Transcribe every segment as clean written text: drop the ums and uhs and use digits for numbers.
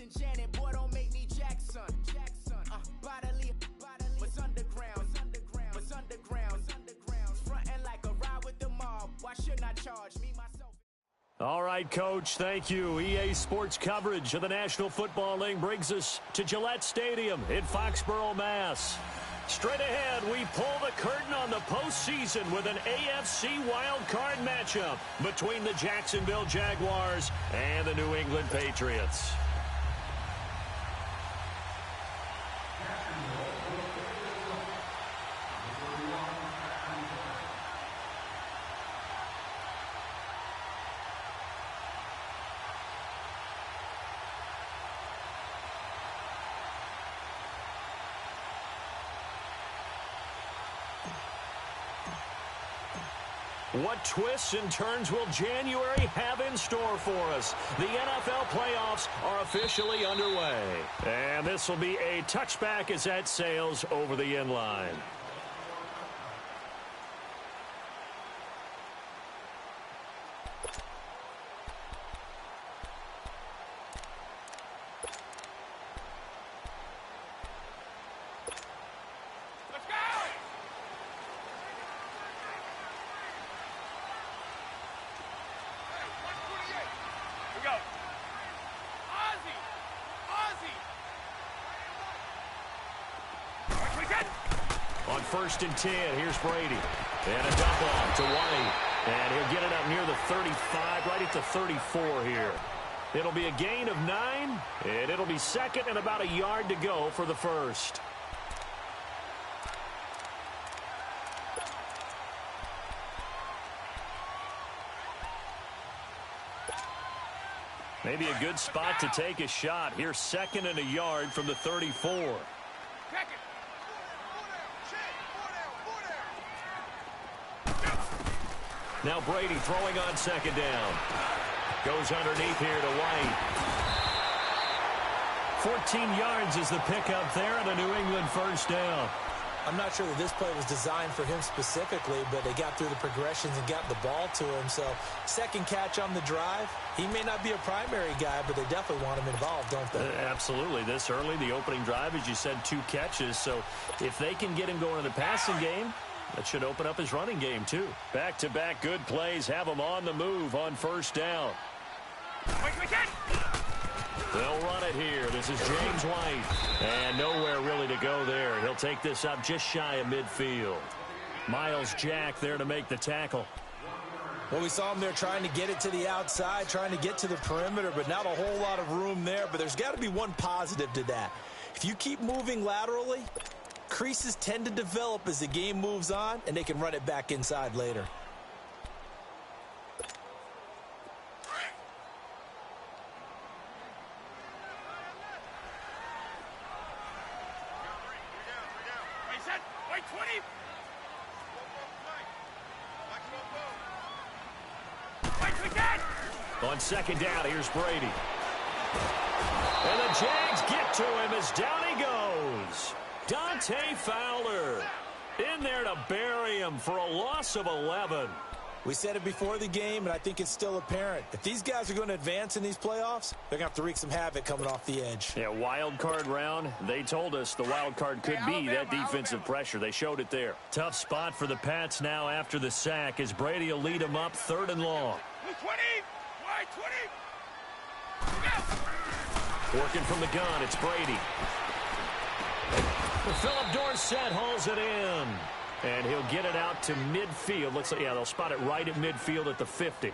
disenchanted, boy, don't make me Jackson. Bodily, was underground. Frontin' like a ride with the mob. Why shouldn't I charge me, myself? All right, Coach, thank you. EA Sports coverage of the National Football League brings us to Gillette Stadium in Foxborough, Mass. Straight ahead, we pull the curtain on the postseason with an AFC wildcard matchup between the Jacksonville Jaguars and the New England Patriots. What twists and turns will January have in store for us? The NFL playoffs are officially underway. And this will be a touchback as that sails over the end line. On 1st and 10, here's Brady. And a dump off to White. And he'll get it up near the 35, right at the 34 here. It'll be a gain of 9, and it'll be second and about a yard to go for the first. Maybe a good spot to take a shot. Here's second and a yard from the 34. Now Brady throwing on second down. Goes underneath here to White. 14 yards is the pickup there and a New England first down. I'm not sure that this play was designed for him specifically, but they got through the progressions and got the ball to him. So second catch on the drive. He may not be a primary guy, but they definitely want him involved, don't they? Absolutely. This early, the opening drive, as you said, 2 catches. So if they can get him going in the passing game, that should open up his running game, too. Back-to-back good plays have him on the move on first down. They'll run it here. This is James White. And nowhere really to go there. He'll take this up just shy of midfield. Miles Jack there to make the tackle. Well, we saw him there trying to get it to the outside, trying to get to the perimeter, but not a whole lot of room there. But there's got to be one positive to that. If you keep moving laterally, creases tend to develop as the game moves on, and they can run it back inside later. On second down, here's Brady. And the Jags get to him as down he goes. Dante Fowler in there to bury him for a loss of 11. We said it before the game, and I think it's still apparent. If these guys are going to advance in these playoffs, they're going to have to wreak some havoc coming off the edge. Yeah, wild card round. They told us the wild card could be that defensive pressure. They showed it there. Tough spot for the Pats now after the sack as Brady will lead them up 3rd and long. 20! Wide 20! Working from the gun, it's Brady. Philip Dorsett hauls it in. And he'll get it out to midfield. Looks like, yeah, they'll spot it right at midfield at the 50.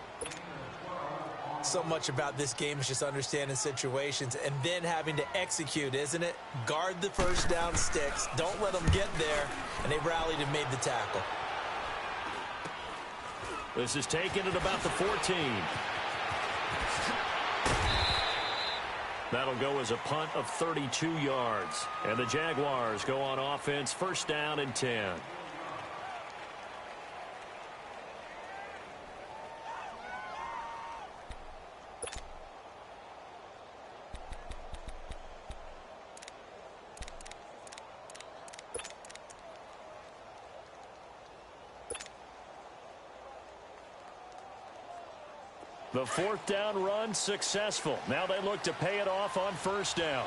So much about this game is just understanding situations and then having to execute, isn't it? Guard the first down sticks. Don't let them get there. And they rallied and made the tackle. This is taken at about the 14. That'll go as a punt of 32 yards. And the Jaguars go on offense, 1st down and 10. The fourth down run successful. Now they look to pay it off on first down.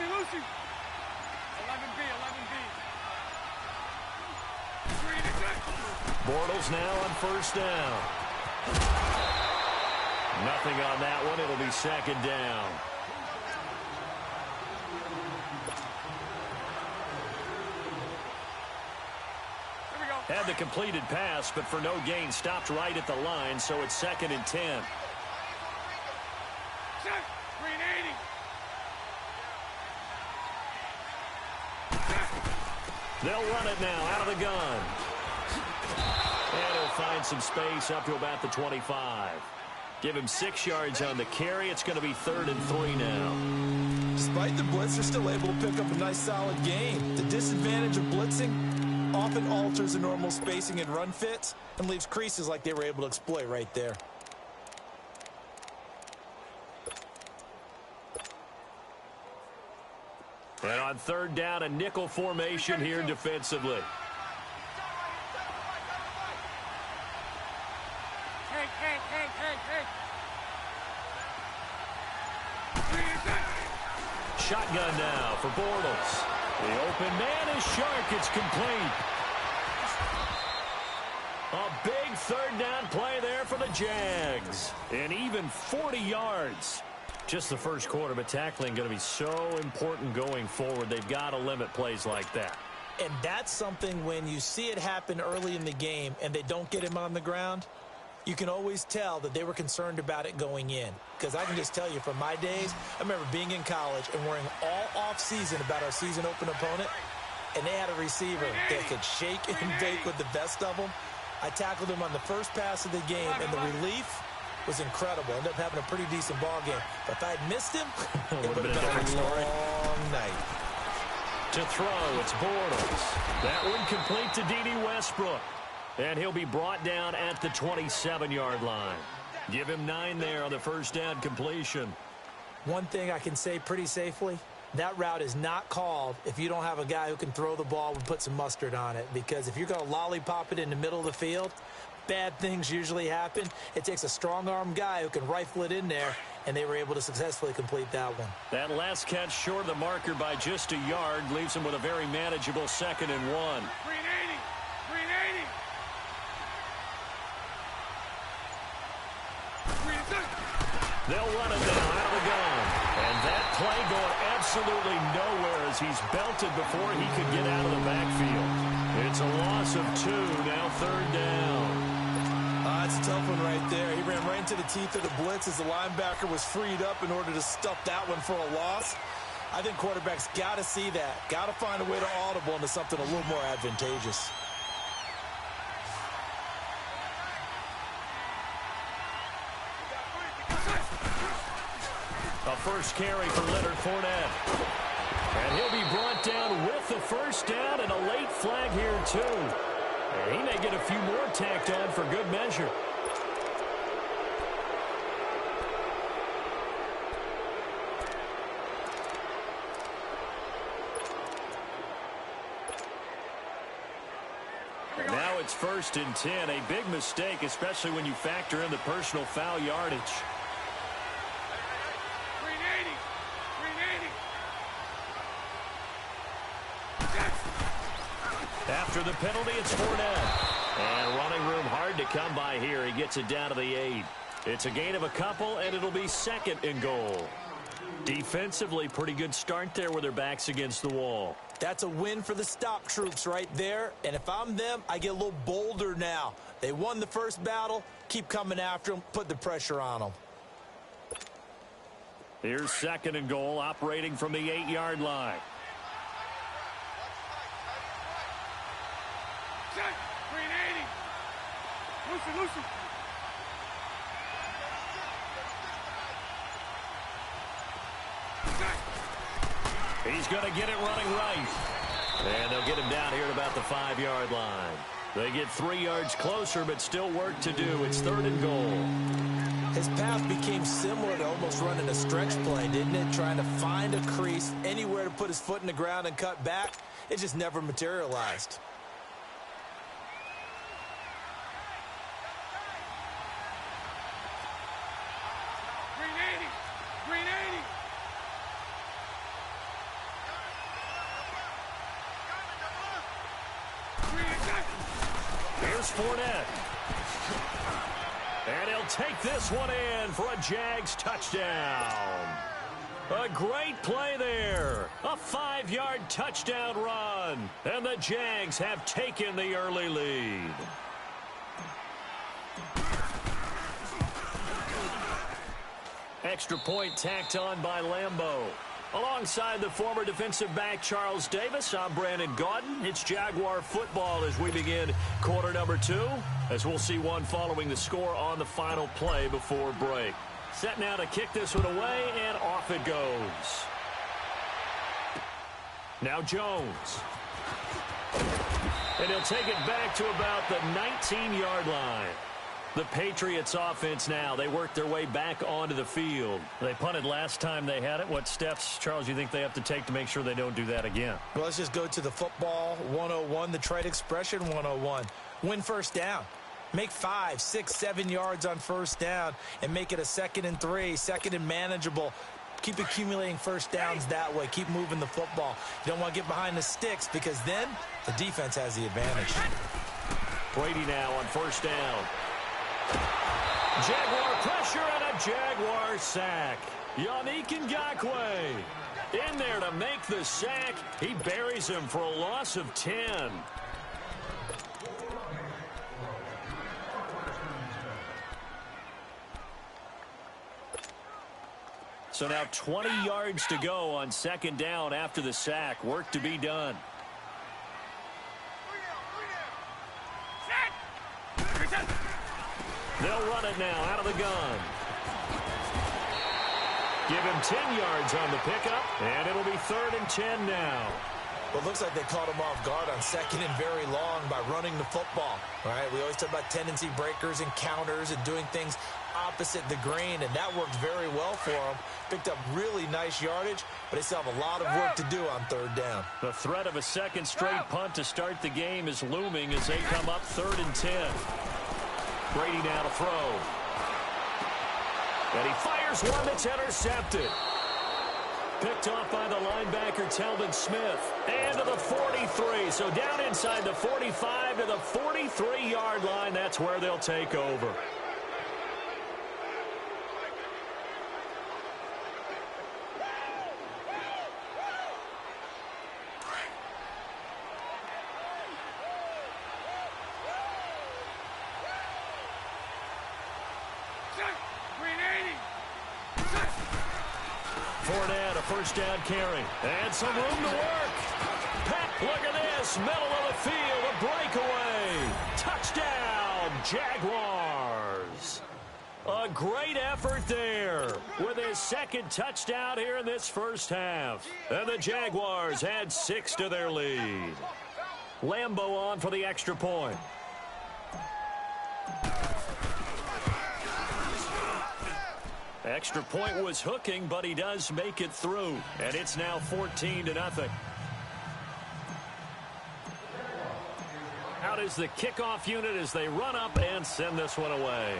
Lucy. 11B. Bortles now on first down. Nothing on that one. It'll be second down. Had the completed pass, but for no gain, stopped right at the line, so it's 2nd and 10. They'll run it now out of the gun. And he'll find some space up to about the 25. Give him 6 yards on the carry. It's going to be 3rd and 3 now. Despite the blitz, they're still able to pick up a nice solid gain. The disadvantage of blitzing often alters the normal spacing and run fits and leaves creases like they were able to exploit right there. And on 3rd down, a nickel formation here defensively. Shotgun now for Bortles. The open man is Shark. It's complete. A big 3rd down play there for the Jags. And even 40 yards. Just the first quarter, but tackling going to be so important going forward. They've got to limit plays like that. And that's something when you see it happen early in the game and they don't get him on the ground, you can always tell that they were concerned about it going in. Because I can just tell you from my days, I remember being in college and worrying all off-season about our season open opponent, and they had a receiver that could shake and bake with the best of them. I tackled him on the first pass of the game, and the relief was incredible. Ended up having a pretty decent ball game. But if I had missed him, it would have been a long night. To throw, it's Bortles. That one complete to D.D. Westbrook. And he'll be brought down at the 27-yard line. Give him 9 there on the first down completion. One thing I can say pretty safely, that route is not called if you don't have a guy who can throw the ball and put some mustard on it. Because if you're going to lollipop it in the middle of the field, bad things usually happen. It takes a strong-arm guy who can rifle it in there, and they were able to successfully complete that one. That last catch short of the marker by just a yard leaves him with a very manageable 2nd and 1. They'll run it now out of the gun. And that play going absolutely nowhere as he's belted before he could get out of the backfield. It's a loss of 2, now 3rd down. That's a tough one right there. He ran right into the teeth of the blitz as the linebacker was freed up in order to stuff that one for a loss. I think quarterbacks got to see that. Got to find a way to audible into something a little more advantageous. A first carry for Leonard Fournette. And he'll be brought down with the first down and a late flag here, too. And he may get a few more tacked on for good measure. And now it's 1st and 10. A big mistake, especially when you factor in the personal foul yardage. After the penalty, it's Fournette. And running room hard to come by here. He gets it down to the 8. It's a gain of a couple, and it'll be 2nd and goal. Defensively, pretty good start there with their backs against the wall. That's a win for the stop troops right there. And if I'm them, I get a little bolder now. They won the first battle. Keep coming after them. Put the pressure on them. Here's 2nd and goal, operating from the 8-yard line. Lucy. He's going to get it running right. And they'll get him down here at about the 5-yard line. They get 3 yards closer, but still work to do. It's 3rd and goal. His path became similar to almost running a stretch play, didn't it? Trying to find a crease, anywhere to put his foot in the ground and cut back. It just never materialized. Here's Fournette. And he'll take this one in for a Jags touchdown. A great play there. A 5-yard touchdown run. And the Jags have taken the early lead. Extra point tacked on by Lambeau. Alongside the former defensive back Charles Davis, I'm Brandon Gaudin. It's Jaguar football as we begin quarter number 2, as we'll see one following the score on the final play before break. Set now to kick this one away, and off it goes. Now Jones. And he'll take it back to about the 19-yard line. The Patriots offense now, they work their way back onto the field. They punted last time they had it. What steps, Charles, you think they have to take to make sure they don't do that again? Well, let's just go to the football 101, the trade expression 101. Win first down. Make 5, 6, 7 yards on first down and make it a 2nd and 3, 2nd and manageable. Keep accumulating first downs that way. Keep moving the football. You don't want to get behind the sticks because then the defense has the advantage. Brady now on first down. Jaguar pressure and a Jaguar sack. Yannick Ngakoue in there to make the sack. He buries him for a loss of 10. So now 20 yards to go on 2nd down after the sack. Work to be done. They'll run it now out of the gun. Give him 10 yards on the pickup, and it'll be 3rd and 10 now. Well, it looks like they caught him off guard on 2nd and very long by running the football. All right, we always talk about tendency breakers and counters and doing things opposite the grain, and that worked very well for them. Picked up really nice yardage, but they still have a lot of work to do on 3rd down. The threat of a 2nd straight punt to start the game is looming as they come up 3rd and 10. Brady now to throw. And he fires one that's intercepted. Picked off by the linebacker, Telvin Smith. And to the 43. So down inside the 45 to the 43-yard line. That's where they'll take over. Fournette, a first down carry. And some room to work. Look at this. Middle of the field. A breakaway. Touchdown, Jaguars. A great effort there with his 2nd touchdown here in this first half. And the Jaguars add 6 to their lead. Lambeau on for the extra point. Extra point was hooking, but he does make it through. And it's now 14-0. Out is the kickoff unit as they run up and send this one away.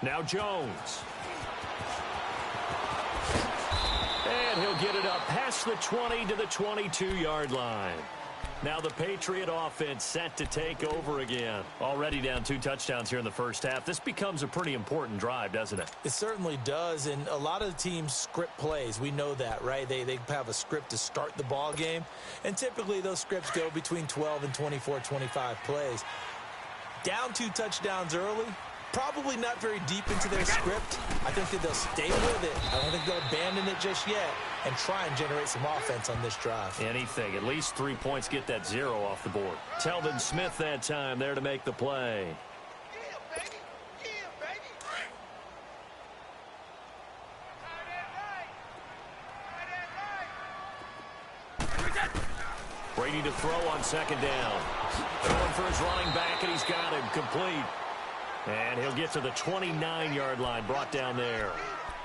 Now Jones. And he'll get it up past the 20 to the 22-yard line. Now the Patriot offense set to take over again. Already down 2 touchdowns here in the first half. This becomes a pretty important drive, doesn't it? It certainly does, and a lot of the teams script plays. We know that, right? They have a script to start the ball game, and typically those scripts go between 12 and 24, 25 plays. Down 2 touchdowns early, probably not very deep into their script. I think that they'll stay with it. I don't think they'll abandon it just yet and try and generate some offense on this drive. Anything. At least 3 points, get that 0 off the board. Telvin Smith that time there to make the play. Brady to throw on second down. Going for his running back, and he's got him complete. And he'll get to the 29-yard line, brought down there.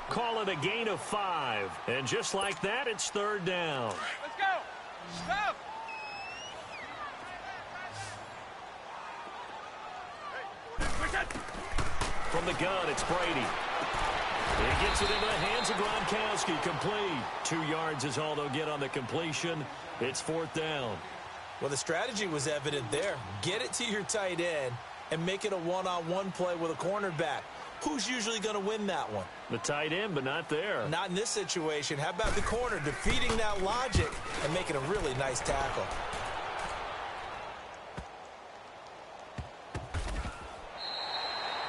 Call it a gain of 5. And just like that, it's third down. Let's go. Stop. From the gun, it's Brady. He gets it into the hands of Gronkowski, complete. 2 yards is all they'll get on the completion. It's fourth down. Well, the strategy was evident there. Get it to your tight end and make it a one-on-one play with a cornerback. Who's usually going to win that one? The tight end, but not there. Not in this situation. How about the corner defeating that logic and making a really nice tackle?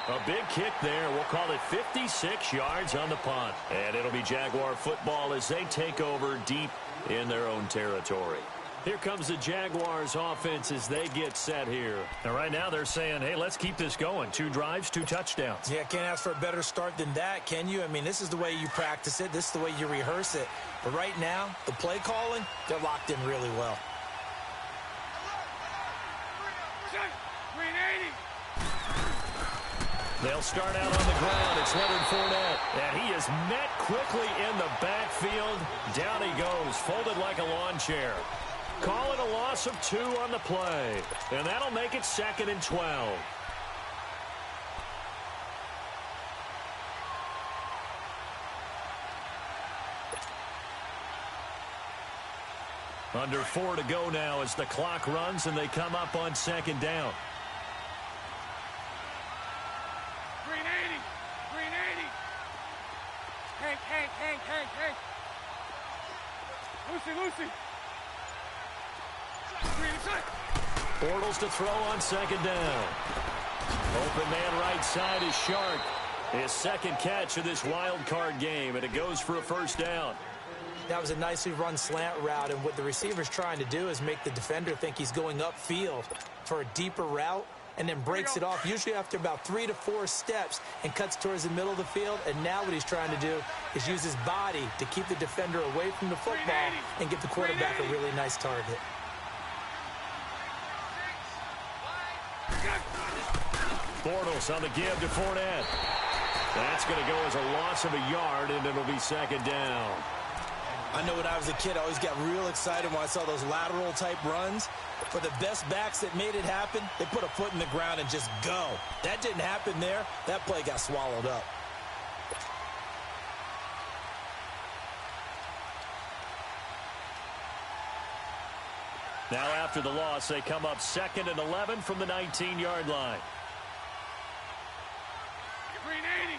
A big kick there. We'll call it 56 yards on the punt. And it'll be Jaguar football as they take over deep in their own territory. Here comes the Jaguars offense as they get set here. And right now they're saying, hey, let's keep this going. 2 drives, 2 touchdowns. Yeah, can't ask for a better start than that, can you? I mean, this is the way you practice it. This is the way you rehearse it. But right now, the play calling, they're locked in really well. 380. They'll start out on the ground. It's Leonard Fournette. And he is met quickly in the backfield. Down he goes, folded like a lawn chair. Call it a loss of 2 on the play. And that'll make it 2nd and 12. Under 4 to go now as the clock runs and they come up on 2nd down. 380. 380. Hank. Lucy. Bortles to throw on 2nd down. Open man right side is Shark. His 2nd catch of this wild card game, and it goes for a first down. That was a nicely run slant route, and what the receiver's trying to do is make the defender think he's going upfield for a deeper route, and then breaks it off, usually after about 3 to 4 steps, and cuts towards the middle of the field. And now what he's trying to do is use his body to keep the defender away from the football and get the quarterback a really nice target. Bortles on the give to Fournette. That's going to go as a loss of a yard, and it'll be 2nd down. I know when I was a kid, I always got real excited when I saw those lateral-type runs. For the best backs that made it happen, they put a foot in the ground and just go. That didn't happen there. That play got swallowed up. Now after the loss, they come up 2nd and 11 from the 19-yard line. 380.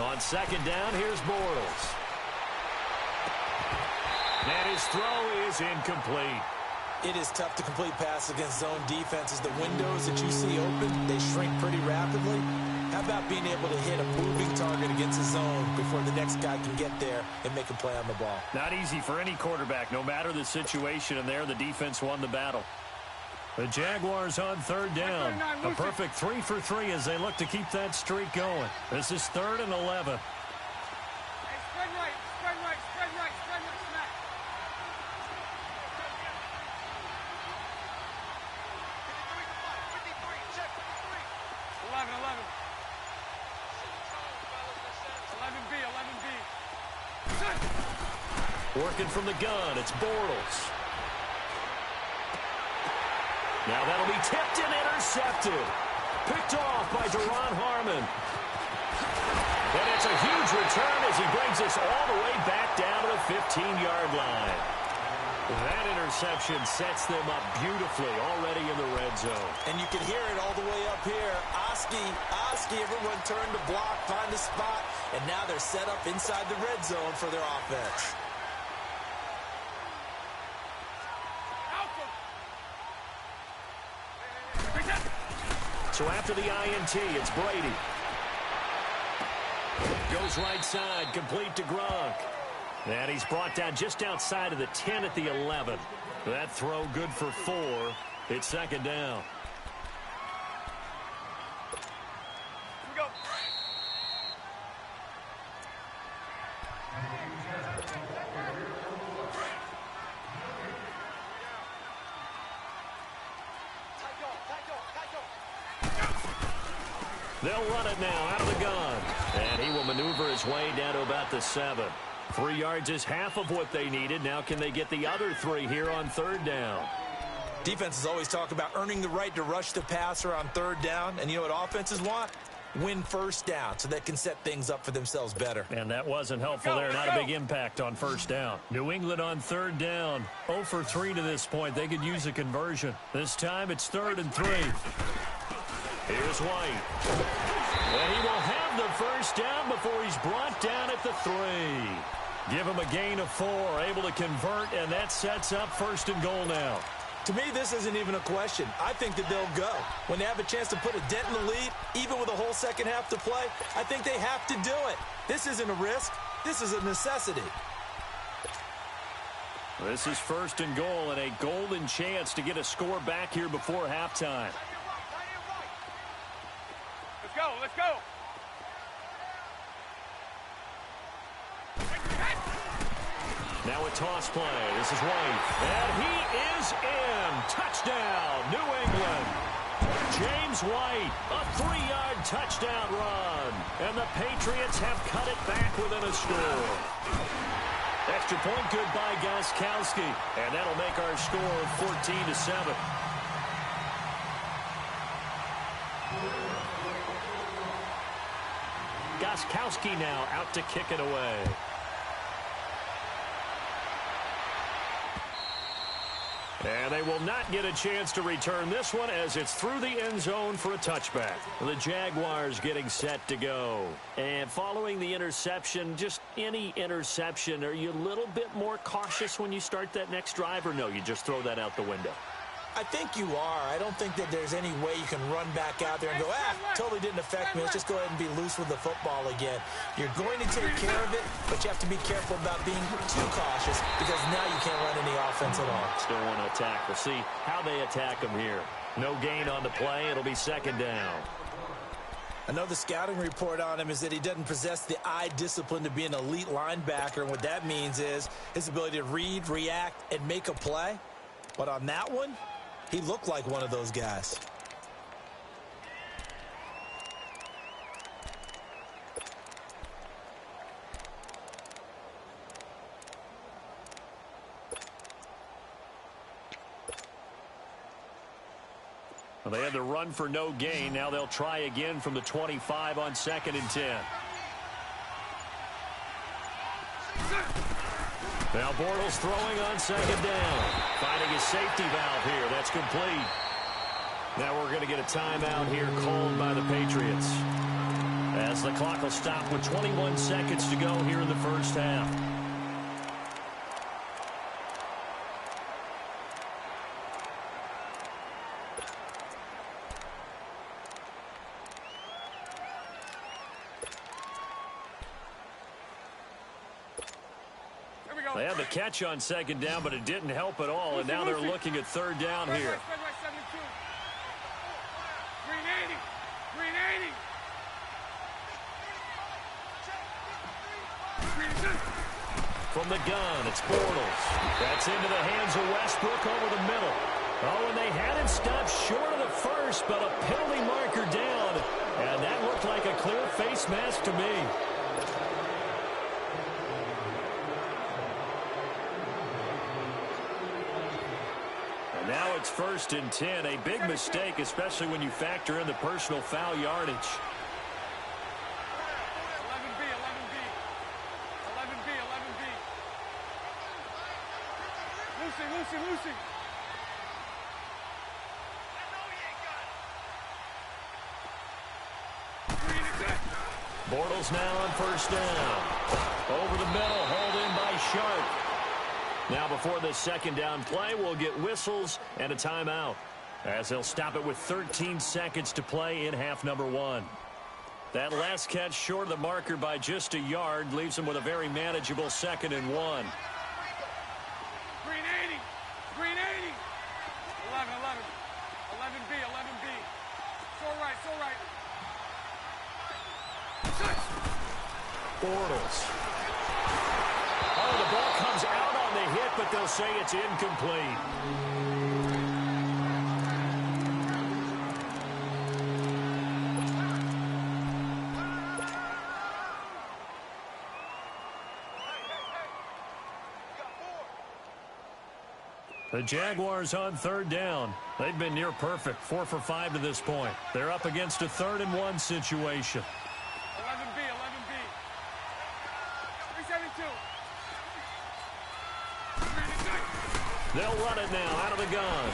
On 2nd down, here's Bortles. And his throw is incomplete. It is tough to complete passes against zone defenses. The windows that you see open, they shrink pretty rapidly. How about being able to hit a moving target against the zone before the next guy can get there and make a play on the ball? Not easy for any quarterback, no matter the situation, and there the defense won the battle. The Jaguars on 3rd down. A perfect 3 for 3 as they look to keep that streak going. This is 3rd and 11. Hey, spread right, smack. 11B. Working from the gun, it's Bortles. Now that'll be tipped and intercepted. Picked off by Duron Harmon. And it's a huge return as he brings us all the way back down to the 15-yard line. That interception sets them up beautifully already in the red zone. And you can hear it all the way up here. Oski, everyone turned to block, find a spot, and now they're set up inside the red zone for their offense. So after the INT, it's Brady. Goes right side, complete to Gronk. And he's brought down just outside of the 10 at the 11. That throw good for 4. It's 2nd down. Go. They'll run it now out of the gun. And he will maneuver his way down to about the 7. 3 yards is half of what they needed. Now can they get the other 3 here on 3rd down? Defenses always talk about earning the right to rush the passer on 3rd down. And you know what offenses want? Win 1st down so they can set things up for themselves better. And that wasn't helpful there. Not a big impact on 1st down. New England on 3rd down. 0 for 3 to this point. They could use a conversion. This time it's 3rd and 3. Here's White. And he will have the 1st down before he's brought down at the 3. Give him a gain of 4. Able to convert, and that sets up 1st and goal now. To me, this isn't even a question. I think that they'll go. When they have a chance to put a dent in the lead, even with a whole second half to play, I think they have to do it. This isn't a risk. This is a necessity. This is 1st and goal and a golden chance to get a score back here before halftime. Let's go, let's go. Now a toss play. This is White. And he is in. Touchdown, New England. James White, a 3-yard touchdown run. And the Patriots have cut it back within a score. Extra point good by Gostkowski. And that'll make our score 14-7. Gostkowski now out to kick it away. And they will not get a chance to return this one as it's through the end zone for a touchback. The Jaguars getting set to go. And following the interception, just any interception, are you a little bit more cautious when you start that next drive, or no, you just throw that out the window? I think you are. I don't think that there's any way you can run back out there and go, totally didn't affect me. Let's just go ahead and be loose with the football again. You're going to take care of it, but you have to be careful about being too cautious because now you can't run any offense at all. Still want to attack. We'll see how they attack them here. No gain on the play. It'll be 2nd down. Another scouting report on him is that he doesn't possess the eye discipline to be an elite linebacker, and what that means is his ability to read, react, and make a play. But on that one, he looked like one of those guys. Well, they had the run for no gain. Now they'll try again from the 25 on 2nd and 10. Now Bortles throwing on 2nd down. Finding his safety valve here. That's complete. Now we're going to get a timeout here called by the Patriots, as the clock will stop with 21 seconds to go here in the 1st half. They had the catch on 2nd down, but it didn't help at all, and now they're looking at 3rd down here. From the gun, it's Bortles. That's into the hands of Westbrook over the middle. Oh, and they had it stopped short of the 1st, but a penalty marker down, and that looked like a clear face mask to me. Now it's 1st and 10. A big mistake, especially when you factor in the personal foul yardage. 11B, 11B. 11B, 11B. Lucy. Bortles now on 1st down. Over the middle, hauled in by Sharp. Now before the 2nd down play, we'll get whistles and a timeout, as they'll stop it with 13 seconds to play in half number 1. That last catch short of the marker by just a yard leaves them with a very manageable 2nd and 1. Green 80. Green 80. 11. 11B, 11B. So right. Bortles. but they'll say it's incomplete. The Jaguars on third down. They've been near perfect, 4 for 5 to this point. They're up against a 3rd-and-1 situation. 11B, 11B. 372. They'll run it now out of the gun.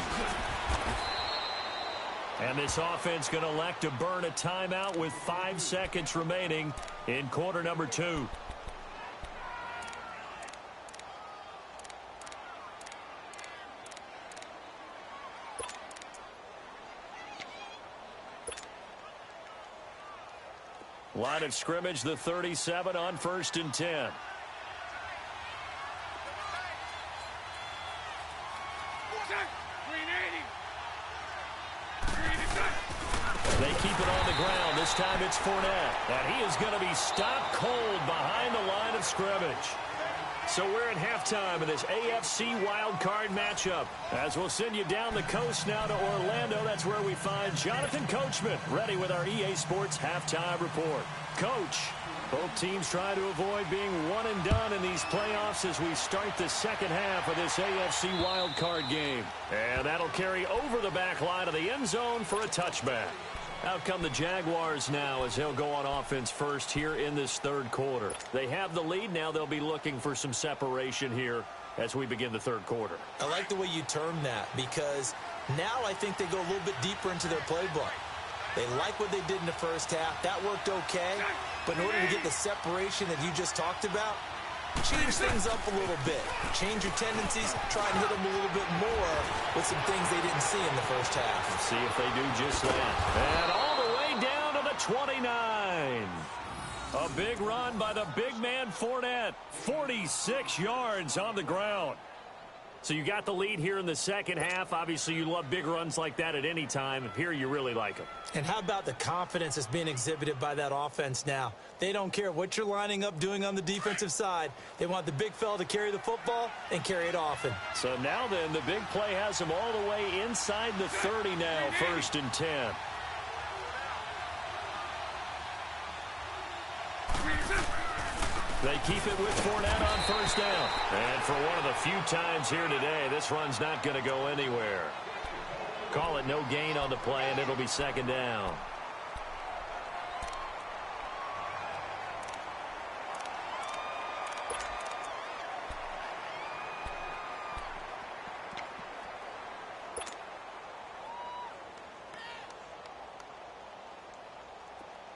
And this offense going to elect to burn a timeout with 5 seconds remaining in quarter number 2. Line of scrimmage, the 37 on 1st and 10. They keep it on the ground. This time it's Fournette. And he is going to be stopped cold behind the line of scrimmage. So we're at halftime in this AFC wildcard matchup. As we'll send you down the coast now to Orlando, that's where we find Jonathan Coachman ready with our EA Sports halftime report. Coach, both teams try to avoid being one and done in these playoffs as we start the second half of this AFC wildcard game. And that'll carry over the back line of the end zone for a touchback. Out come the Jaguars now as they'll go on offense first here in this 3rd quarter. They have the lead. Now they'll be looking for some separation here as we begin the 3rd quarter. I like the way you term that because now I think they go a little bit deeper into their playbook. They like what they did in the first half. That worked okay. But in order to get the separation that you just talked about, change things up a little bit. Change your tendencies. Try and hit them a little bit more with some things they didn't see in the first half. Let's see if they do just that. And all the way down to the 29. A big run by the big man Fournette. 46 yards on the ground. So you got the lead here in the second half. Obviously, you love big runs like that at any time. Here, you really like them. And how about the confidence that's being exhibited by that offense now? They don't care what you're lining up doing on the defensive side. They want the big fella to carry the football and carry it often. So now then, the big play has them all the way inside the 30 now, 1st and 10. They keep it with Fournette on 1st down. And for one of the few times here today, this run's not going to go anywhere. Call it no gain on the play, and it'll be 2nd down.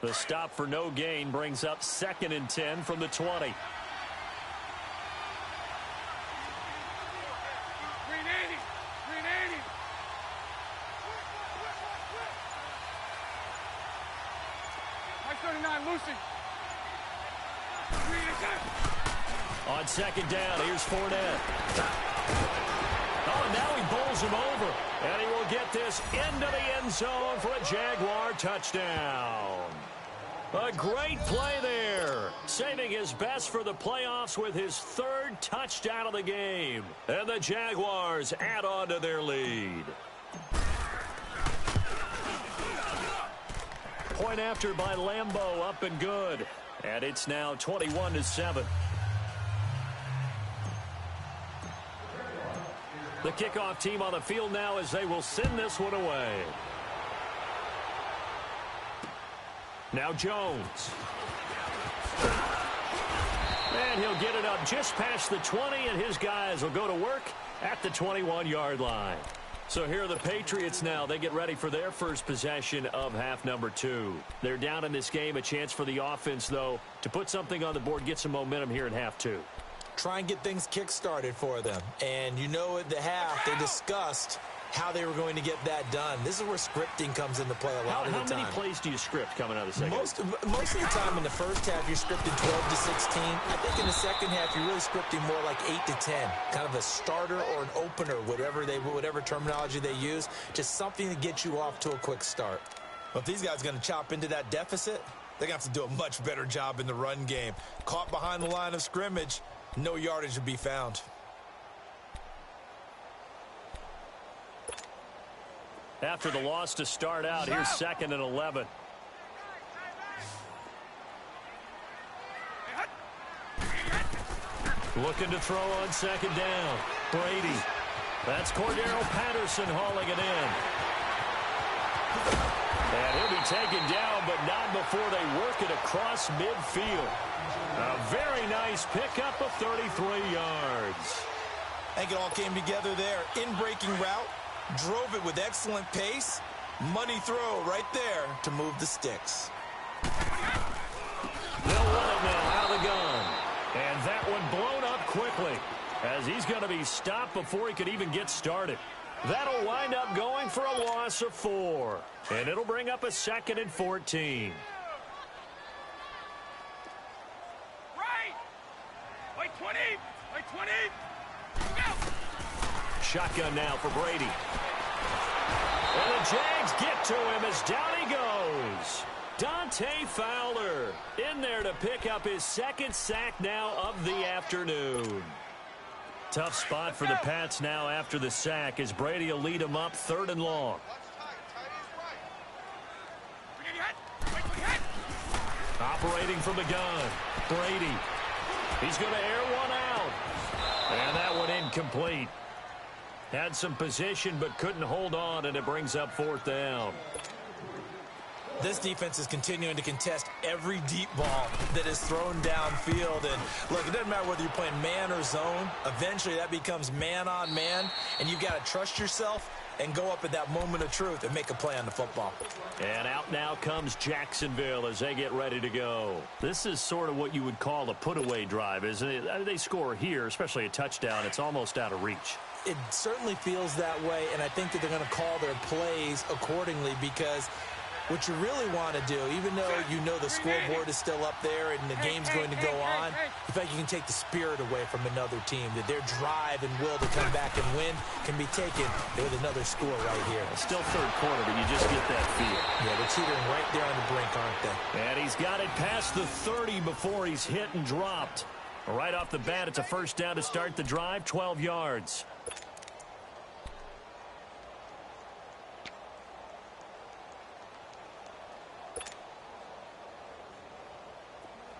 The stop for no gain brings up 2nd and 10 from the 20. Green 80. Green 80. High 39, Lucy. Green attack. On 2nd down, here's Fournette. Oh, and now he bowls him over. And he will get this into the end zone for a Jaguar touchdown. A great play there. Saving his best for the playoffs with his 3rd touchdown of the game. And the Jaguars add on to their lead. Point after by Lambeau, up and good. And it's now 21-7. The kickoff team on the field now as they will send this one away. Now Jones. And he'll get it up just past the 20, and his guys will go to work at the 21-yard line. So here are the Patriots now. They get ready for their first possession of half number 2. They're down in this game. A chance for the offense, though, to put something on the board, get some momentum here in half 2. Try and get things kick-started for them. And you know at the half, they discussed how they were going to get that done. This is where scripting comes into play a lot of the time. How many plays do you script coming out of the second? Most of the time in the first half, you're scripting 12 to 16. I think in the second half, you're really scripting more like 8 to 10. Kind of a starter or an opener, whatever terminology they use. Just something to get you off to a quick start. Well, if these guys are going to chop into that deficit, they're going to have to do a much better job in the run game. Caught behind the line of scrimmage, no yardage to be found. after the loss to start out. Here's 2nd and 11. Looking to throw on 2nd down. Brady. That's Cordero Patterson hauling it in. And he'll be taken down, but not before they work it across midfield. A very nice pickup of 33 yards. I think it all came together there. In-breaking route, drove it with excellent pace. Money throw right there to move the sticks. They'll run it now out of the gun. And that one blown up quickly as he's going to be stopped before he could even get started. That'll wind up going for a loss of 4. And it'll bring up a 2nd and 14. Right! Wait 20! Wait 20! Go! Shotgun now for Brady. And the Jags get to him as down he goes. Dante Fowler in there to pick up his 2nd sack now of the afternoon. Tough spot for the Pats now after the sack as Brady will lead them up 3rd and long. Operating from the gun, Brady. He's going to air one out. And that one incomplete. Had some position but couldn't hold on, and it brings up 4th down. This defense is continuing to contest every deep ball that is thrown downfield. And look, it doesn't matter whether you're playing man or zone. Eventually that becomes man on man, and you've got to trust yourself and go up at that moment of truth and make a play on the football. And out now comes Jacksonville as they get ready to go. This is sort of what you would call a put-away drive, isn't it? They score here, especially a touchdown. It's almost out of reach. It certainly feels that way, and I think that they're going to call their plays accordingly, because what you really want to do, even though you know the scoreboard is still up there and the game's going to go on, in fact, you can take the spirit away from another team, that their drive and will to come back and win can be taken with another score right here. It's still 3rd quarter, but you just get that feel. Yeah, they're teetering right there on the brink, aren't they? And he's got it past the 30 before he's hit and dropped. Right off the bat, it's a 1st down to start the drive, 12 yards.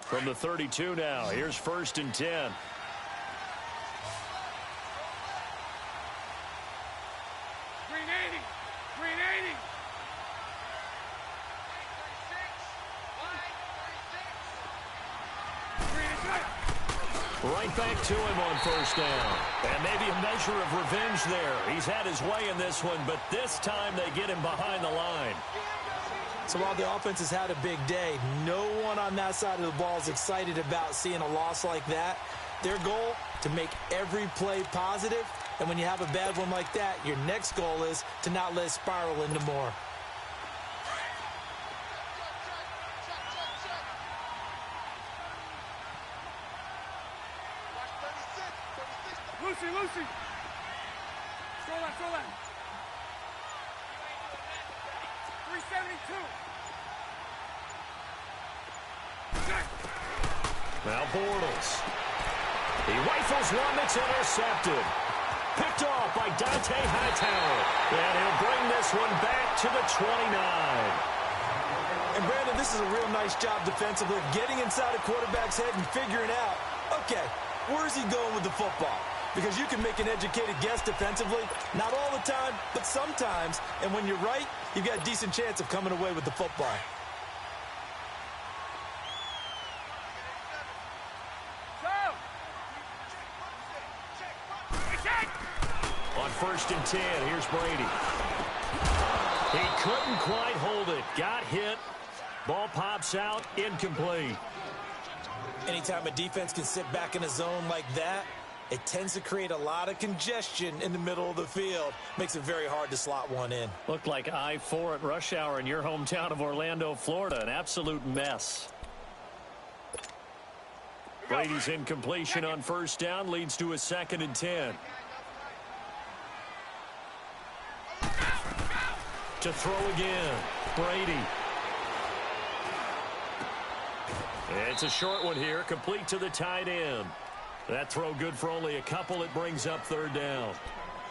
From the 32 now, here's 1st and 10. 380! 380! Right back to him on 1st down. And maybe a measure of revenge there. He's had his way in this one, but this time they get him behind the line. So while the offense has had a big day, no one on that side of the ball is excited about seeing a loss like that. Their goal, to make every play positive, and when you have a bad one like that, your next goal is to not let it spiral into more. Lucy, Lucy! Throw that, throw that! 372! Now Bortles. He rifles one that's intercepted. Picked off by Dante Hightower. And he'll bring this one back to the 29. And Brandon, this is a real nice job defensively, getting inside a quarterback's head and figuring out, okay, where's he going with the football? Because you can make an educated guess defensively, not all the time, but sometimes. And when you're right, you've got a decent chance of coming away with the football. On 1st and 10, here's Brady. He couldn't quite hold it. Got hit. Ball pops out, incomplete. Anytime a defense can sit back in a zone like that, it tends to create a lot of congestion in the middle of the field. Makes it very hard to slot one in. Looked like I-4 at rush hour in your hometown of Orlando, Florida. An absolute mess. Brady's incompletion on 1st down leads to a 2nd and 10. To throw again, Brady. It's a short one here, complete to the tight end. That throw good for only a couple. It brings up 3rd down.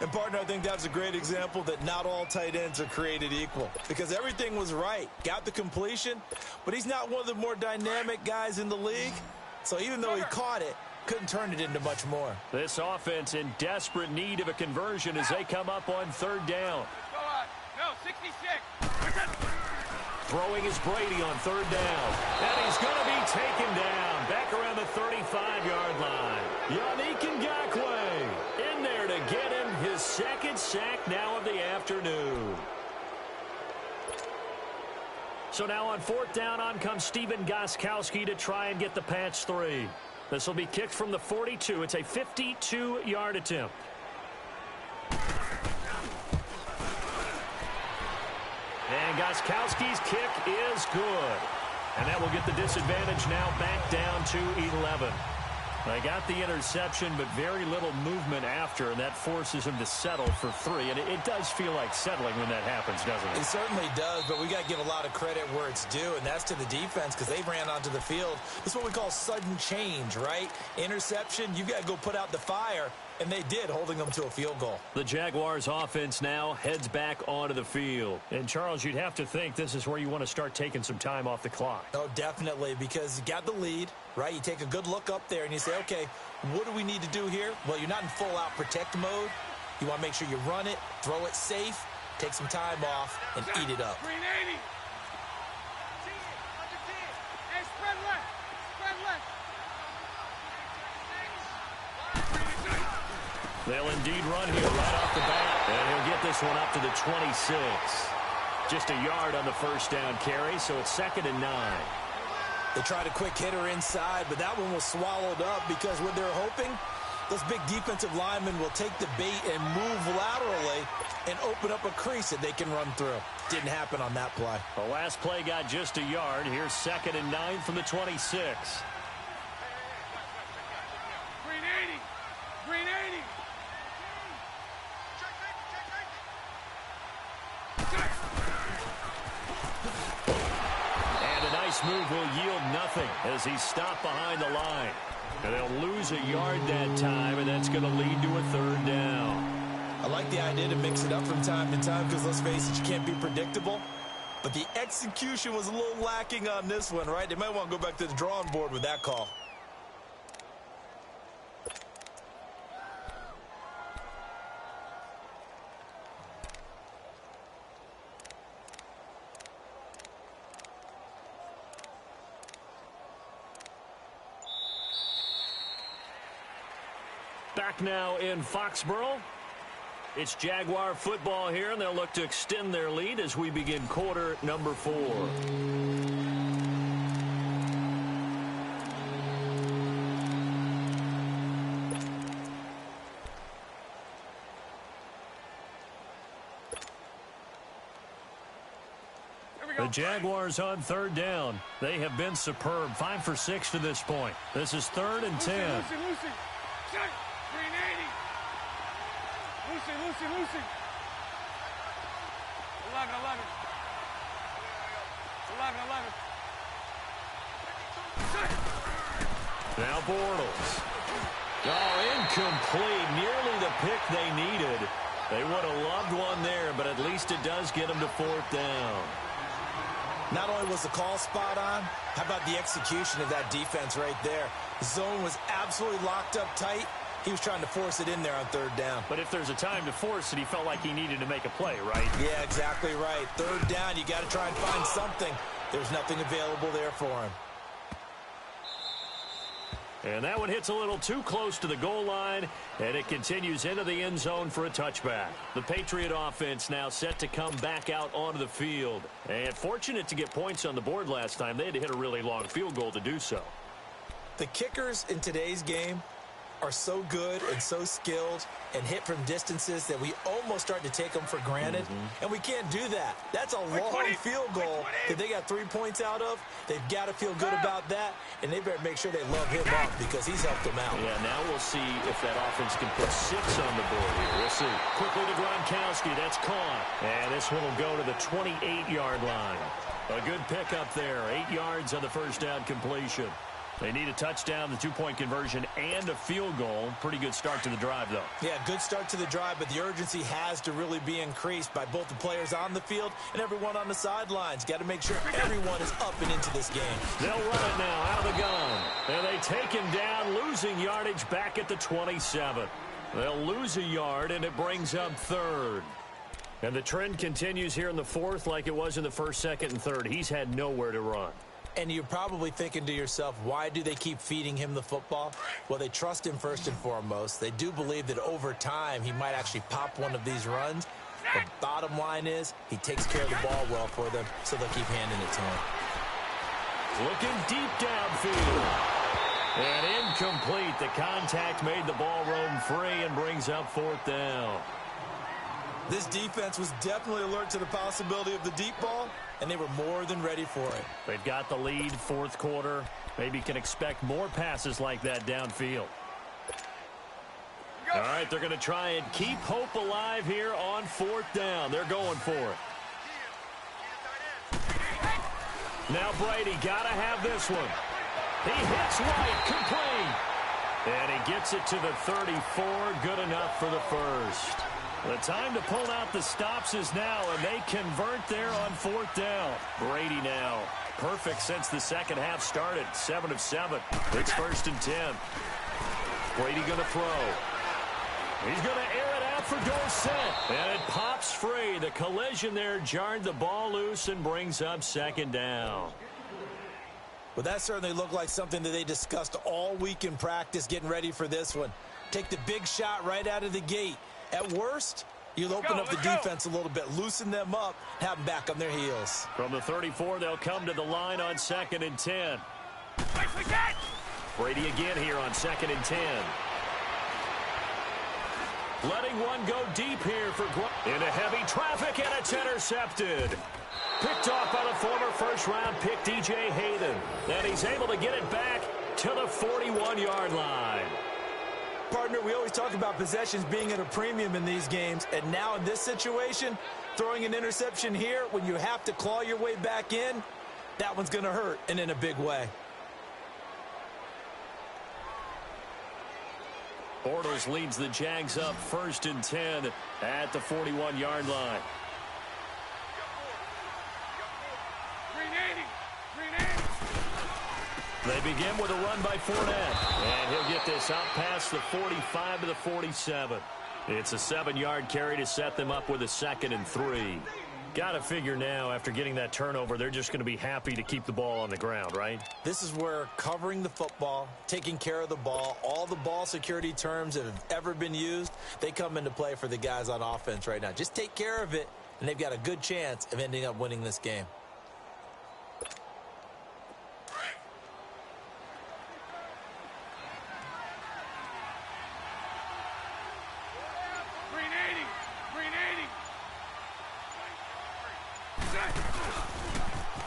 And, partner, I think that's a great example that not all tight ends are created equal because everything was right. Got the completion, but he's not one of the more dynamic guys in the league. So even though he caught it, couldn't turn it into much more. This offense in desperate need of a conversion as they come up on third down. Go on. No, 66. Throwing is Brady on third down. And he's going to be taken down back around the 35-yard line. Yannick Ngakoue in there to get him his second sack now of the afternoon. So now on fourth down, on comes Stephen Gostkowski to try and get the patch 3. This will be kicked from the 42. It's a 52-yard attempt. And Gostkowski's kick is good. And that will get the disadvantage now back down to 11. They got the interception, but very little movement after, and that forces him to settle for 3. And it does feel like settling when that happens, doesn't it? It certainly does, but we got to give a lot of credit where it's due, and that's to the defense because they ran onto the field. This is what we call sudden change, right? Interception, you got to go put out the fire, and they did, holding them to a field goal. The Jaguars offense now heads back onto the field. And, Charles, you'd have to think this is where you want to start taking some time off the clock. Oh, definitely, because you got the lead, right? You take a good look up there and you say, okay, what do we need to do here? Well, you're not in full-out protect mode. You want to make sure you run it, throw it safe, take some time off, and eat it up. 380. Hey, spread left. Spread left. They'll indeed run here right off the bat. And he'll get this one up to the 26. Just a yard on the first down carry, so it's 2nd and 9. They tried a quick hitter inside, but that one was swallowed up because what they're hoping, those big defensive linemen will take the bait and move laterally and open up a crease that they can run through. Didn't happen on that play. The last play got just a yard. Here's 2nd and 9 from the 26. 380. 380. And a nice move will yield nothing as he's stopped behind the line. And they'll lose a yard that time, and that's going to lead to a 3rd down. I like the idea to mix it up from time to time because, let's face it, you can't be predictable. But the execution was a little lacking on this one, right? They might want to go back to the drawing board with that call. Back now in Foxborough. It's Jaguar football here, and they'll look to extend their lead as we begin quarter number 4. The Jaguars on 3rd down. They have been superb. 5 for 6 to this point. This is 3rd and 10. Lucy. Shut. 380. Lucy. 11. 11. 11. Shut. Now Bortles. Oh, incomplete. Nearly the pick they needed. They would have loved one there, but at least it does get them to 4th down. Not only was the call spot on, how about the execution of that defense right there? The zone was absolutely locked up tight. He was trying to force it in there on 3rd down. But if there's a time to force it, he felt like he needed to make a play, right? Yeah, exactly right. 3rd down, you got to try and find something. There's nothing available there for him. And that one hits a little too close to the goal line, and it continues into the end zone for a touchback. The Patriot offense now set to come back out onto the field. And fortunate to get points on the board last time. They had to hit a really long field goal to do so. The kickers in today's game are so good and so skilled and hit from distances that we almost start to take them for granted. And we can't do that. That's a long field goal that they got 3 points out of. They've got to feel good about that, and they better make sure they love him up because he's helped them out. Yeah, now we'll see if that offense can put 6 on the board here. We'll see. Quickly to Gronkowski. That's caught. And this one will go to the 28-yard line. A good pickup there. 8 yards on the first down completion. They need a touchdown, the two-point conversion, and a field goal. Pretty good start to the drive, though. Yeah, good start to the drive, but the urgency has to really be increased by both the players on the field and everyone on the sidelines. Got to make sure everyone is up and into this game. They'll run it now out of the gun. And they take him down, losing yardage back at the 27. They'll lose a yard, and it brings up third. And the trend continues here in the fourth like it was in the first, second, and third. He's had nowhere to run. And you're probably thinking to yourself, why do they keep feeding him the football? Well, they trust him first and foremost. They do believe that over time he might actually pop one of these runs. The bottom line is he takes care of the ball well for them, so they'll keep handing it to him. Looking deep downfield. And incomplete. The contact made the ball roam free and brings up fourth down. This defense was definitely alert to the possibility of the deep ball, and they were more than ready for it. They've got the lead, fourth quarter. Maybe can expect more passes like that downfield. All right, they're going to try and keep hope alive here on fourth down. They're going for it. Now Brady got to have this one. He hits White, complete. And he gets it to the 34, good enough for the first. The time to pull out the stops is now, and they convert there on fourth down. Brady now, perfect since the second half started, 7 of 7. It's 1st and 10. Brady going to throw. He's going to air it out for Dorsett, and it pops free. The collision there jarred the ball loose and brings up 2nd down. Well, that certainly looked like something that they discussed all week in practice getting ready for this one. Take the big shot right out of the gate. At worst, you'll open up the defense a little bit, loosen them up, have them back on their heels. From the 34, they'll come to the line on 2nd and 10. Brady again here on 2nd and 10. Letting one go deep here for into heavy traffic, and it's intercepted. Picked off by the former first-round pick, DJ Hayden. And he's able to get it back to the 41-yard line. Partner, we always talk about possessions being at a premium in these games, and now in this situation, throwing an interception here when you have to claw your way back in, that one's going to hurt, and in a big way. Bortles leads the Jags up 1st and 10 at the 41-yard line. They begin with a run by Fournette, and he'll get this out past the 45 to the 47. It's a 7-yard carry to set them up with a 2nd and 3. Got to figure now, after getting that turnover, they're just going to be happy to keep the ball on the ground, right? This is where covering the football, taking care of the ball, all the ball security terms that have ever been used, they come into play for the guys on offense right now. Just take care of it, and they've got a good chance of ending up winning this game.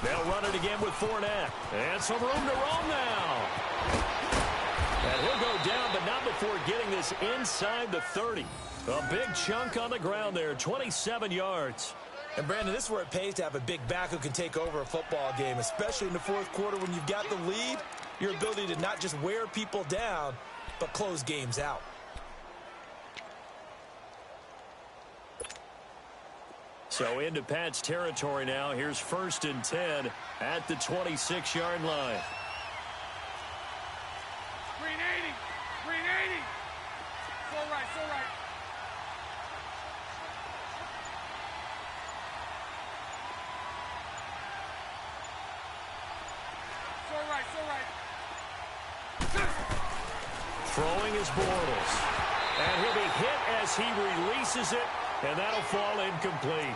They'll run it again with Fournette. And some room to roam now. And he'll go down, but not before getting this inside the 30. A big chunk on the ground there, 27 yards. And, Brandon, this is where it pays to have a big back who can take over a football game, especially in the fourth quarter when you've got the lead, your ability to not just wear people down, but close games out. So into Pat's territory now. Here's 1st and 10 at the 26-yard line. Green 80. Green 80. So right, so right. So right, so right. Throwing is Bortles. And he'll be hit as he releases it, and that'll fall incomplete.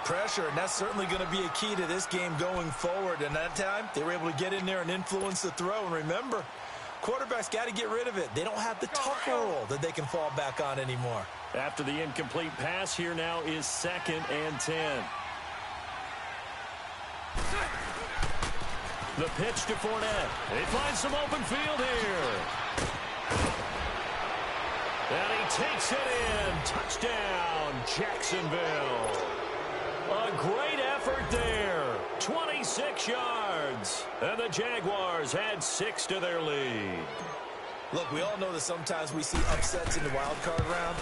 Pressure, and that's certainly going to be a key to this game going forward. And that time, they were able to get in there and influence the throw. And remember, quarterbacks got to get rid of it. They don't have the tuck roll that they can fall back on anymore. After the incomplete pass, here now is 2nd and 10. The pitch to Fournette. They find some open field here. And he takes it in. Touchdown, Jacksonville. A great effort effort there. 26 yards. And the Jaguars add 6 to their lead. Look, we all know that sometimes we see upsets in the wild card round,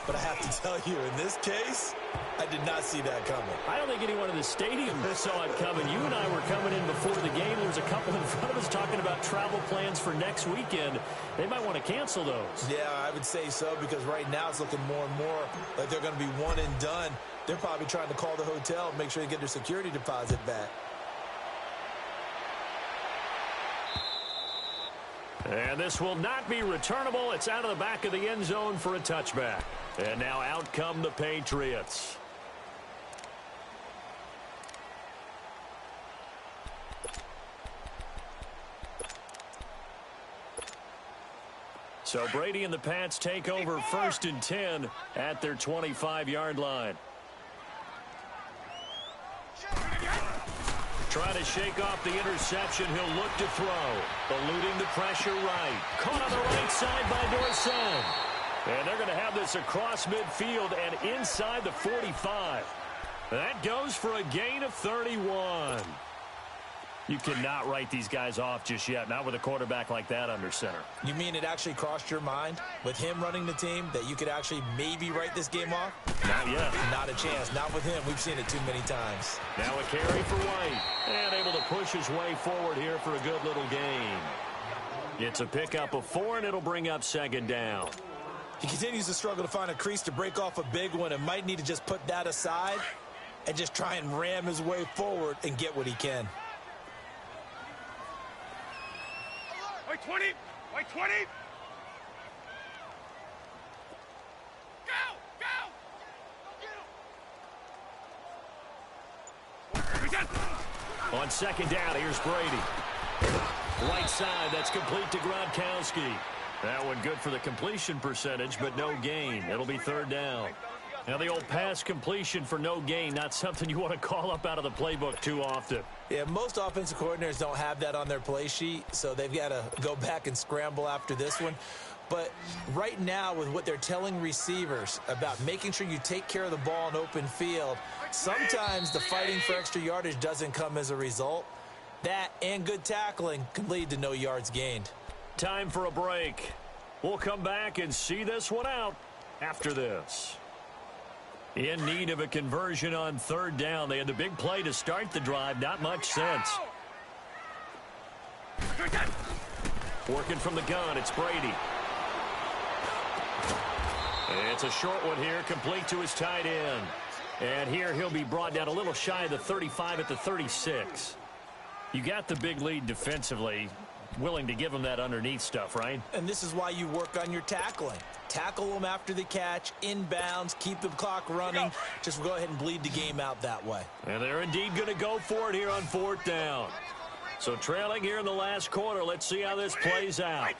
but I have to tell you, in this case, I did not see that coming. I don't think anyone in the stadium saw it coming. You and I were coming in before the game. There was a couple in front of us talking about travel plans for next weekend. They might want to cancel those. Yeah, I would say so, because right now it's looking more and more like they're going to be one and done. They're probably trying to call the hotel and make sure they get their security deposit back. And this will not be returnable. It's out of the back of the end zone for a touchback. And now out come the Patriots. So Brady and the Pats take over 1st and 10 at their 25-yard line. Trying to shake off the interception. He'll look to throw. Eluding the pressure right. Caught on the right side by Dorsett. And they're going to have this across midfield and inside the 45. That goes for a gain of 31. You cannot write these guys off just yet, not with a quarterback like that under center. You mean it actually crossed your mind with him running the team that you could actually maybe write this game off? Not yet. Not a chance. Not with him. We've seen it too many times. Now a carry for White. And able to push his way forward here for a good little gain. It's a pickup of 4, and it'll bring up 2nd down. He continues to struggle to find a crease to break off a big one and might need to just put that aside and just try and ram his way forward and get what he can. White 20! White 20! Go! On 2nd down, here's Brady. Right side, that's complete to Gronkowski. That one good for the completion percentage, but no gain. It'll be 3rd down. Now the old pass completion for no gain, not something you want to call up out of the playbook too often. Yeah, most offensive coordinators don't have that on their play sheet, so they've got to go back and scramble after this one. But right now, with what they're telling receivers about making sure you take care of the ball in open field, sometimes the fighting for extra yardage doesn't come as a result. That and good tackling can lead to no yards gained. Time for a break. We'll come back and see this one out after this. In need of a conversion on 3rd down. They had the big play to start the drive. Not much sense. Working from the gun, it's Brady. It's a short one here, complete to his tight end. And here he'll be brought down a little shy of the 35 at the 36. You got the big lead defensively. Willing to give him that underneath stuff, right? And this is why you work on your tackling. Tackle them after the catch, inbounds, keep the clock running. Just go ahead and bleed the game out that way. And they're indeed going to go for it here on 4th down. So trailing here in the last quarter. Let's see how this plays out.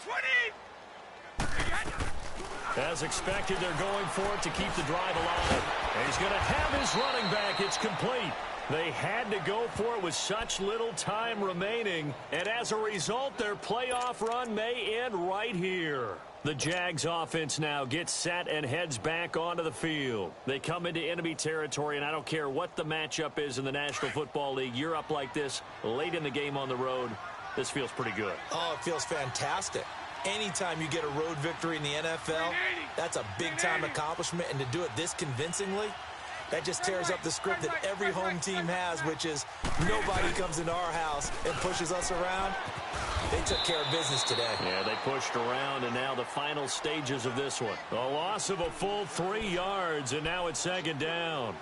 As expected, they're going for it to keep the drive alive. And he's going to have his running back. It's complete. They had to go for it with such little time remaining, and as a result, their playoff run may end right here. The Jags offense now gets set and heads back onto the field. They come into enemy territory, and I don't care what the matchup is in the National Football League. You're up like this late in the game on the road. This feels pretty good. Oh, it feels fantastic. Anytime you get a road victory in the NFL, that's a big-time accomplishment, and to do it this convincingly, that just tears up the script that every home team has, which is nobody comes into our house and pushes us around. They took care of business today. Yeah, they pushed around, and now the final stages of this one. A loss of a full 3 yards, and now it's 2nd down.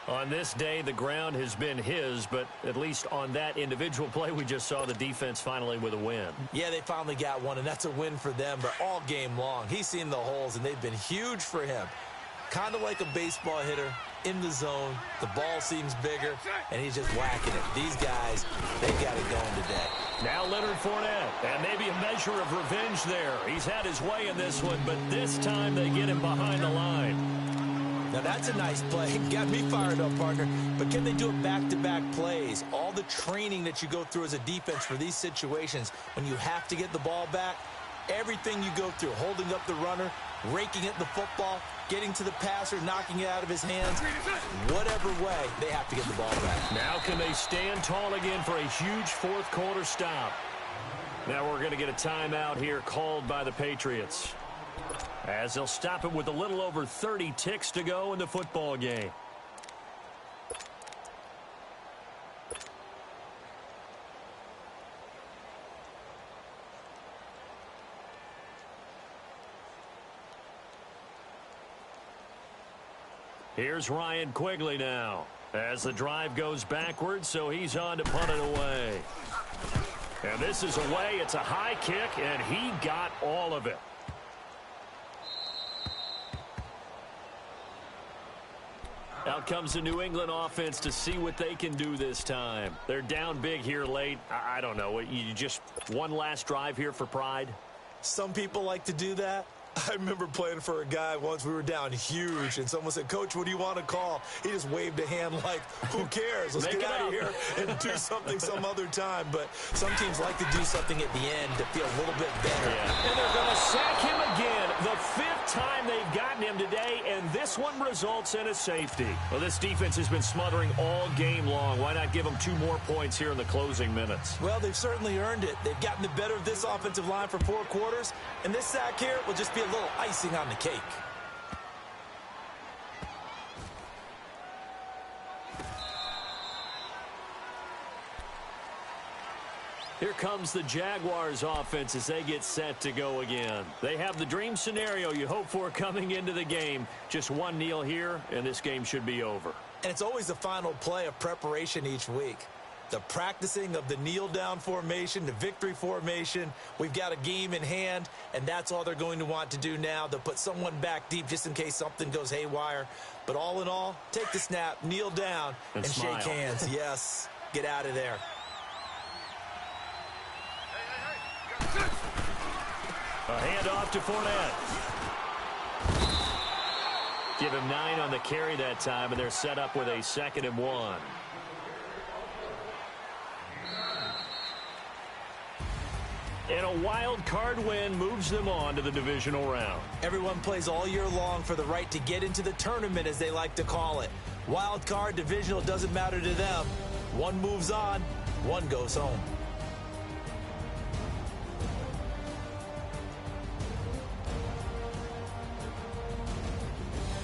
On this day, the ground has been his, but at least on that individual play, we just saw the defense finally with a win. Yeah, they finally got one, and that's a win for them, but all game long, he's seen the holes, and they've been huge for him. Kind of like a baseball hitter in the zone. The ball seems bigger, and he's just whacking it. These guys, they got it going today. Now Leonard Fournette, and maybe a measure of revenge there. He's had his way in this one, but this time they get him behind the line. Now that's a nice play. Got me fired up, partner. But can they do it back-to-back plays? All the training that you go through as a defense for these situations, when you have to get the ball back, everything you go through, holding up the runner, raking at the football, getting to the passer, knocking it out of his hands. Whatever way, they have to get the ball back. Now can they stand tall again for a huge fourth quarter stop? Now we're going to get a timeout here called by the Patriots, as they'll stop it with a little over 30 ticks to go in the football game. Here's Ryan Quigley now as the drive goes backwards, so he's on to punt it away. And this is away. It's a high kick, and he got all of it. Out comes the New England offense to see what they can do this time. They're down big here late. I don't know. You just one last drive here for pride? Some people like to do that. I remember playing for a guy once. We were down huge, and someone said, "Coach, what do you want to call?" He just waved a hand like, who cares? Let's get out of here and do something some other time. But some teams like to do something at the end to feel a little bit better. Yeah. And they're going to sack him again. The 5th time they've gotten him today, and this one results in a safety. Well, this defense has been smothering all game long. Why not give them 2 more points here in the closing minutes? Well, they've certainly earned it. They've gotten the better of this offensive line for 4 quarters, and this sack here will just be a little icing on the cake. Here comes the Jaguars offense as they get set to go again. They have the dream scenario you hope for coming into the game. Just one kneel here, and this game should be over. And it's always the final play of preparation each week. The practicing of the kneel-down formation, the victory formation. We've got a game in hand, and that's all they're going to want to do now. They'll put someone back deep just in case something goes haywire. But all in all, take the snap, kneel down, and shake hands. Yes, get out of there. A handoff to Fournette. Give him 9 on the carry that time, and they're set up with a 2nd and 1. And a wild card win moves them on to the divisional round. Everyone plays all year long for the right to get into the tournament, as they like to call it. Wild card, divisional, doesn't matter to them. One moves on, one goes home.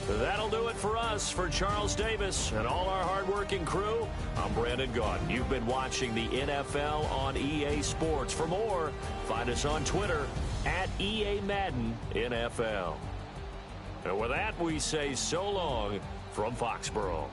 That'll do it for us. For Charles Davis and all our hardworking crew, I'm Brandon Gaudin. You've been watching the NFL on EA Sports. For more, find us on Twitter at EA Madden NFL. And with that, we say so long from Foxborough.